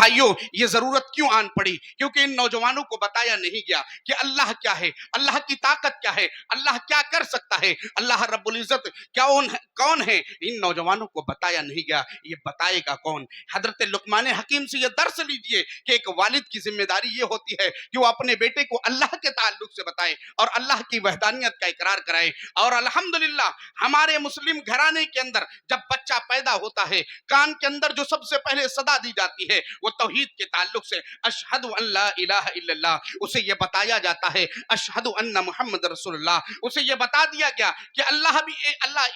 भाइयों, ये जरूरत क्यों आन पड़ी? क्योंकि इन नौजवानों को बताया नहीं गया कि अल्लाह क्या है, अल्लाह की ताकत क्या है, अल्लाह क्या कर सकता है, अल्लाह रब्बुल इज्जत कौन है। इन नौजवानों को बताया नहीं गया। ये बताएगा कौन? हजरत लुकमान हकीम से ये दर्स लीजिए कि एक वालिद की जिम्मेदारी ये होती है कि वो अपने बेटे को अल्लाह के ताल्लुक से बताए और अल्लाह की वहदानियत का इकरार कराए। और अल्हम्दुलिल्लाह हमारे मुस्लिम घराने के अंदर जब बच्चा पैदा होता है, कान के अंदर जो सबसे पहले सदा दी जाती है वो तौहीद के ताल्लुक से अशहदु अल्ला इलाहा इल्लल्लाह, उसे ये बताया जाता है अशहदु अन्ना मुहम्मद रसूलुल्लाह। उसे ये बता दिया गया कि अल्लाह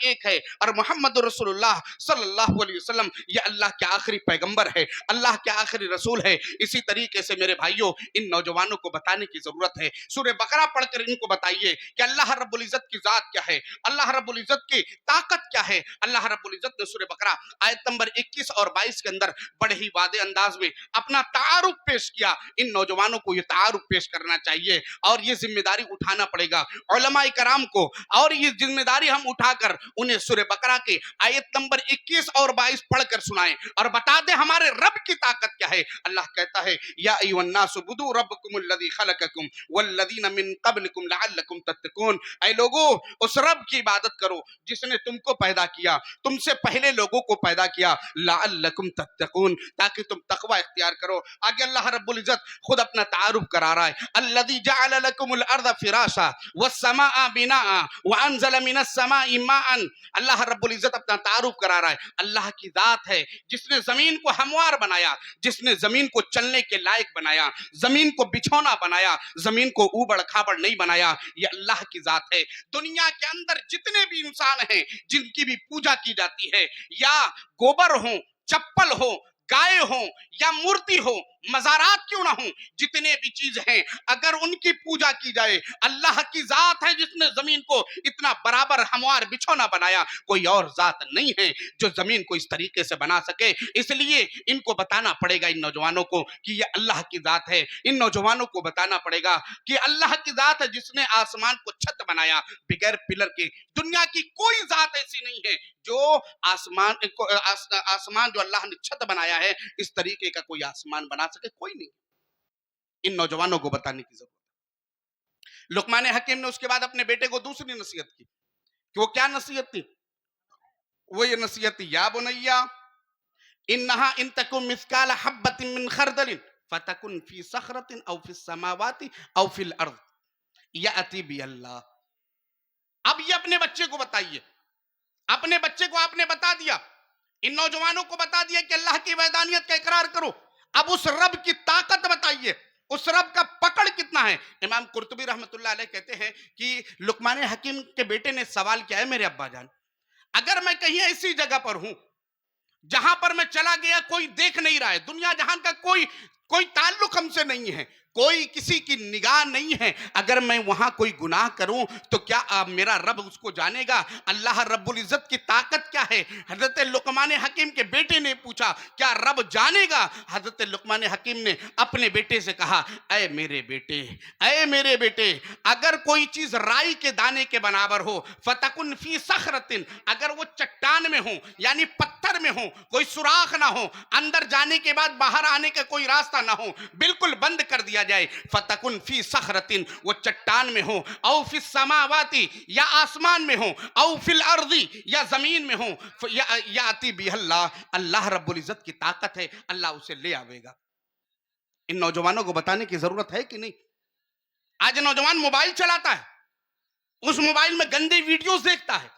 एक है और मोहम्मद रसूलुल्लाह सल्लल्लाहु अलैहि वसल्लम ये अल्लाह के आखिरी पैगंबर है, अल्लाह के आखिरी रसूल है। इसी तरीके से मेरे भाइयों, इन नौजवानों को बताने की जरूरत है। सूरह बकरा पढ़कर इनको बताइए कि अल्लाह रब्बुल इज्जत की जात क्या है, अल्लाह रब्बुल इज्जत की ताकत क्या है। अल्लाह रब्बुल इज्जत ने सूरह बकरा आयत नंबर 21 और 22 के अंदर बड़े ही वादे अंदाज में अपना तारुफ पेश किया। इन नौजवानों को ये तारुफ पेश करना चाहिए और ये जिम्मेदारी उठाना पड़ेगा उलमाए कराम को, और ये जिम्मेदारी हम उठाकर उन्हें सूरह बकरा के आयत नंबर 21 और 22 पढ़कर सुनाएं और बता दें हमारे रब की ताकत क्या है। अल्लाह कहता है या अय्युहन्नासु बुदू रब्बकुमुल्लज़ी खलक़कुम वल्लज़ीना मिन क़ब्लिकुम लअल्लकुम तत्तक़ून। ऐ लोगों, उस रब की इबादत करो जिसने तुमको पैदा किया, तुमसे पहले लोगों को पैदा किया, लअल्लकुम तत्तक़ून, ताकि तुम तकवा इख्तियार करो। आगे अल्लाह रब्बुल इज्जत खुद अपना तारुफ करा रहा है, अल्लज़ी जअल लकुमुल अर्ज़ फ़िराशा वस्समाअ बिनाअ व अंज़ल मिनस समाइ माअन। अल्लाह रब्बुल इज्जत अपना तारुफ करा रहा है। अल्लाह की जात है जिसने जमीन को हमवार बनाया, जिसने जमीन को चलने के लायक बनाया, जमीन को बिछौना बनाया, जमीन को ऊबड़ खाबड़ नहीं बनाया। ये अल्लाह की जात है। दुनिया के अंदर जितने भी इंसान हैं जिनकी भी पूजा की जाती है, या गोबर हो, चप्पल हो, गाय हो या मूर्ति हो, मज़ारात क्यों ना हो, जितने भी चीज हैं, अगर उनकी पूजा की जाए, अल्लाह की जात है जिसने जमीन को इतना बराबर हमवार बिछौना बनाया। कोई और जात नहीं है जो जमीन को इस तरीके से बना सके। इसलिए इनको बताना पड़ेगा इन नौजवानों को कि ये अल्लाह की जात है। इन नौजवानों को बताना पड़ेगा कि अल्लाह की जात है जिसने आसमान को छत बनाया बगैर पिलर के। दुनिया की कोई जात ऐसी नहीं है जो आसमान जो अल्लाह ने छत बनाया है, इस तरीके का कोई आसमान बना सके, कोई नहीं। इन नौजवानों को बताने की जरूरत है। लुकमान हकीम ने उसके बाद अपने बेटे को दूसरी नसीहत की कि वो क्या नसीहत थी? वो ये नसीहत थी, या बुनैया इन्नहा इन तकुम मिस्काल हब्बतिन मिन खरदलिन फतकुन फी सखरतिन औ फिस समावाति औ फिल अर्द याति बि अल्लाह। अब ये अपने बच्चे को बताइए, अपने बच्चे को आपने बता दिया, इन नौजवानों को बता दिया कि अल्लाह की वहदानियत का इकरार करो। अब उस रब की ताकत बताइए, उस रब का पकड़ कितना है। इमाम कुर्तुबी रहमतुल्लाह अलैह कहते हैं कि लुकमान हकीम के बेटे ने सवाल किया है, मेरे अब्बा जान, अगर मैं कहीं ऐसी जगह पर हूं जहां पर मैं चला गया, कोई देख नहीं रहा है, दुनिया जहान का कोई ताल्लुक हमसे नहीं है, कोई किसी की निगाह नहीं है, अगर मैं वहां कोई गुनाह करूं तो क्या मेरा रब उसको जानेगा? अल्लाह रब्बुल इज्जत की ताकत क्या है? हजरत लुकमान हकीम के बेटे ने पूछा, क्या रब जानेगा? हजरत लुकमान हकीम ने अपने बेटे से कहा, ऐ मेरे बेटे, अगर कोई चीज राई के दाने के बराबर हो, फतकुन फी सखरतिन, अगर वो चट्टान में हो यानी पत्थर में हो, कोई सुराख ना हो, अंदर जाने के बाद बाहर आने का कोई रास्ता ना हो, बिल्कुल बंद कर दिया जाए, फतकुन फी सखरतिन, वो चट्टान में हो, औ फिस समावाति, या आसमान में हो, औ फिल अर्दी, या जमीन में हो, याति बिहल्लाह, अल्लाह रब्बुल इज्जत की ताकत है, अल्लाह उसे ले आवेगा। इन नौजवानों को बताने की जरूरत है कि नहीं? आज नौजवान मोबाइल चलाता है, उस मोबाइल में गंदे वीडियोस देखता है,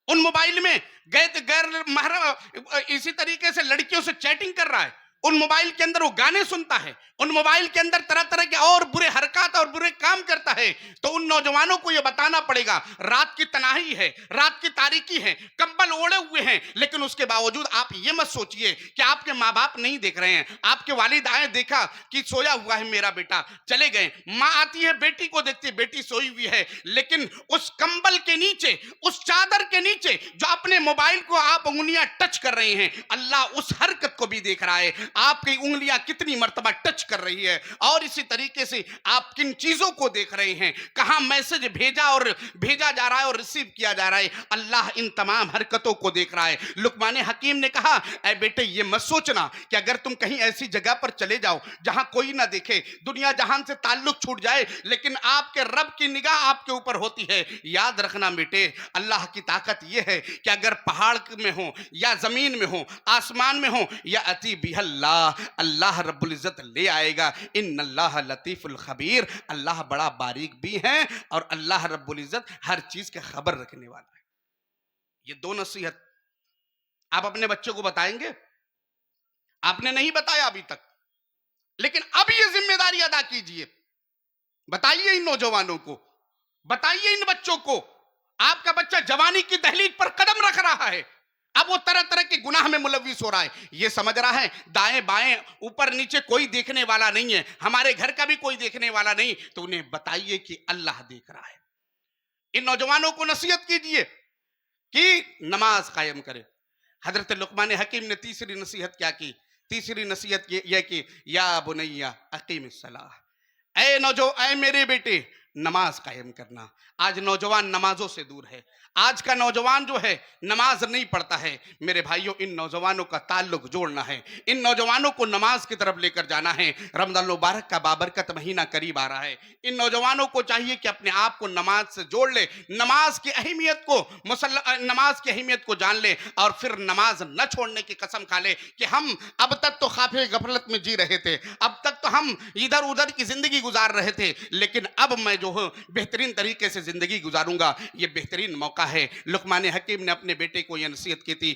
उन मोबाइल में गैर महरम इसी तरीके से लड़कियों से चैटिंग कर रहा है, उन मोबाइल के अंदर वो गाने सुनता है, उन मोबाइल के अंदर तरह तरह के और बुरे हरकत और बुरे काम करता है। तो उन नौजवानों को ये बताना पड़ेगा, रात की तनाही है, रात की तारीकी है, कंबल ओढ़े हुए हैं, लेकिन उसके बावजूद आप ये मत सोचिए कि आपके माँ बाप नहीं देख रहे हैं, आपके वालिद आए, देखा कि सोया हुआ है मेरा बेटा, चले गए, माँ आती है बेटी को देखती है, बेटी सोई हुई है, लेकिन उस कंबल के नीचे, उस चादर के नीचे जो अपने मोबाइल को आप उंगलियां टच कर रहे हैं, अल्लाह उस हरकत को भी देख रहा है, आपकी उंगलियां कितनी मर्तबा टच कर रही है। और इसी तरीके से आप किन चीजों को देख रहे हैं, कहां मैसेज भेजा जा रहा है और रिसीव किया जा रहा है, अल्लाह इन तमाम हरकतों को देख रहा है। लुकमान हकीम ने कहा, ऐ बेटे ये मत सोचना कि अगर तुम कहीं ऐसी जगह पर चले जाओ जहां कोई ना देखे, दुनिया जहान से ताल्लुक छूट जाए, लेकिन आपके रब की निगाह आपके ऊपर होती है। याद रखना बेटे, अल्लाह की ताकत यह है कि अगर पहाड़ में हो या जमीन में हो, आसमान में हो, या अती बिहल्लाह, अल्लाह रब्बुल इज्जत ले आएगा। इन्नल्लाह लतीफुल खबीर, अल्लाह बड़ा बारीक भी है और अल्लाह रब्बुल इज्जत हर चीज की खबर रखने वाला है। ये दो नसीहत आप अपने बच्चों को बताएंगे? आपने नहीं बताया अभी तक, लेकिन अब ये जिम्मेदारी अदा कीजिए। बताइए इन नौजवानों को, बताइए इन बच्चों को। आपका बच्चा जवानी की दहलीज पर कदम रख रहा है, अब वो तरह तरह के गुनाह में मुलव्विस हो रहा है। ये समझ रहा है दाएं बाएं ऊपर नीचे कोई देखने वाला नहीं है, हमारे घर का भी कोई देखने वाला नहीं, तो उन्हें बताइए कि अल्लाह देख रहा है। इन नौजवानों को नसीहत कीजिए कि नमाज कायम करे। हजरत लुकमान हकीम ने तीसरी नसीहत क्या की? तीसरी नसीहत यह कि या बुनैया अकीमिस सलाह, ऐ मेरे बेटे नमाज कायम करना। आज नौजवान नमाजों से दूर है। आज का नौजवान जो है नमाज नहीं पढ़ता है। मेरे भाइयों, इन नौजवानों का ताल्लुक जोड़ना है, इन नौजवानों को नमाज की तरफ लेकर जाना है। रमजान मुबारक का बाबरकत महीना करीब आ रहा है। इन नौजवानों को चाहिए कि अपने आप को नमाज से जोड़ ले, नमाज की अहमियत को जान ले और फिर नमाज न छोड़ने की कसम खा ले कि हम अब तक तो खाफे गफलत में जी रहे थे, अब तक तो हम इधर उधर की जिंदगी गुजार रहे थे, लेकिन अब मैं जो हूं बेहतरीन तरीके से जिंदगी गुजारूंगा। ये बेहतरीन मौका है। लुकमान हकीम ने अपने बेटे को यह नसीहत की थी।